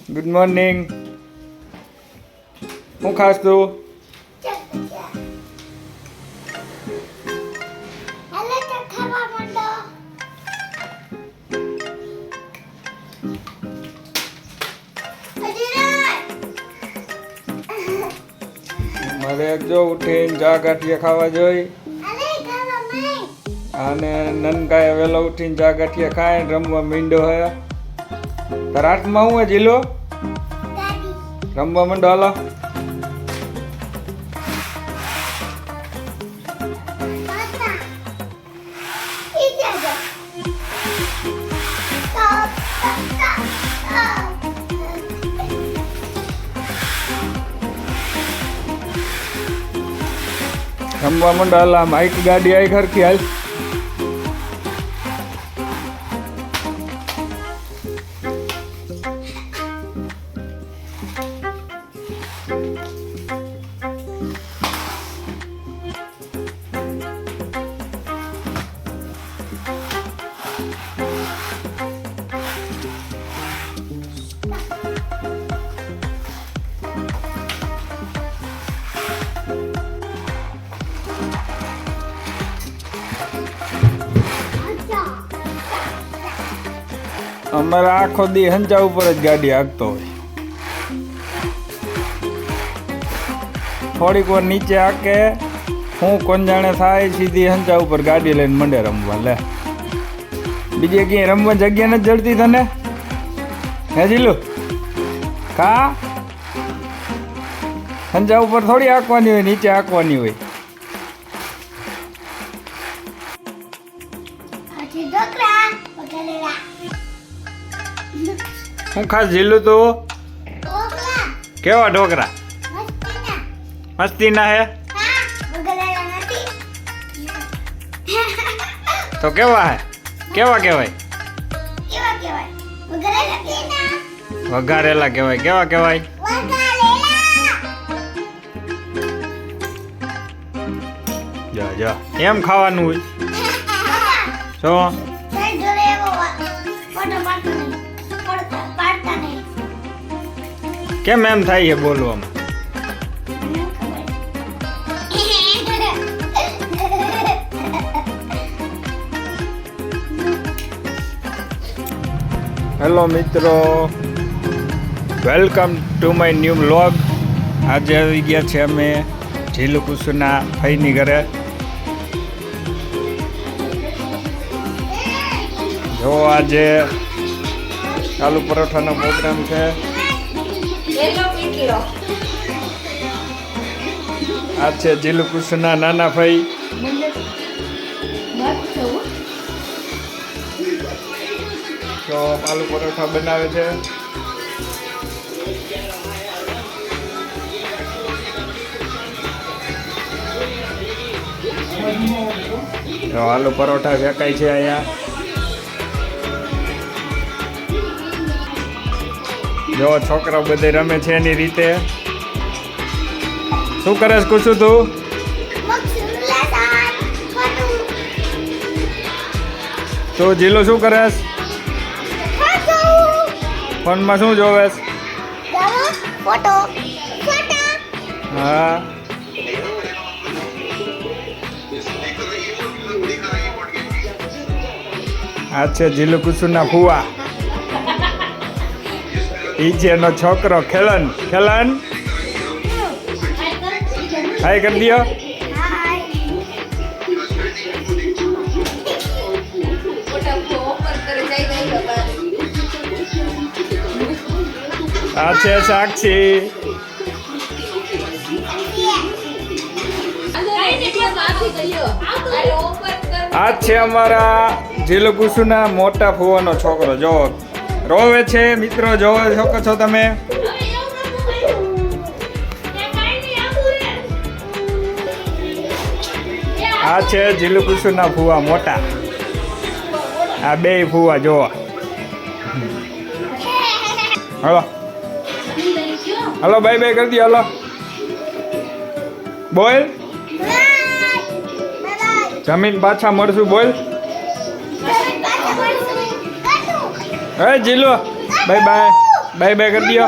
Good morning. શું ખાસ તું? મારે જો ઉઠીને ચા ગાંઠિયા ખાવા જોઈ અને નનકાએ વહેલો ઉઠીને ચા ગાંઠિયા ખાય રમવા મીંડો હે. તારા હાથમાં હું જીલો રમવા માંડો હાલો. રમવા માંડો હાલ. આમ હાઈટ ગાડી આવી ખરખી હાલ. અમારે આખો દી હંચા ઉપર જ ગાડી હાંકતો હોય. થોડીક વાર નીચે હાકે હું કોણ જાણે થાય સીધી હંચા ઉપર ગાડી લઈને મંડે રમવા. લે બીજે ક્યાંય રમવા જગ્યા નથી જડતી તને? હે જીલું કા હંચા ઉપર થોડી હાંકવાની હોય, નીચે હાંકવાની હોય. હું ખાસ જીલું તું કેવા ઢોકરા મસ્તી ના હે તો કેવા હે? કેવા કહેવાય? વઘારેલા કહેવાય. કેવા કહેવાય? જા જા એમ ખાવાનું હોય. શું કેમ એમ થાય છે બોલવામાં? હેલો મિત્રો, welcome to my new vlog. આજે આવી ગયા છે અમે ઝીલુ કુસુના ભાઈની ઘરે. જો આજે આલુ પરોઠાનો પ્રોગ્રામ છે. આ છે ઝીલુ કુસુના નાના ભાઈ. તો આલુ પરોઠા બનાવે છે. તો આલુ પરોઠા ફેંકાય છે અહીંયા. જો છોકરા બધે રમે છે એની રીતે. શું કરે છે કુસુ તું? તો જીલો શું કરે છે? ફોનમાં શું જોવે છે? હા આ છે ઝીલુ કુસુના ફુવા. ઈ છે એનો છોકરો ખેલન. ખેલન હાય કરી દો. આ છે સાક્ષી. આ છે અમારા ઝીલુ કુસુના મોટા ફુવાનો છોકરો. જો રોવે છે મિત્રો, જોવો શકો છો તમે. આ છે ઝીલુ કુસુના ફુવા મોટા. આ બે ફુવા જોવા. હલો હલો બાય બાય કરી દો. હલો બોલ. જમીન પાછા મળશું. બોલ. હે જીલો બાય બાય. બાય બાય કરી દો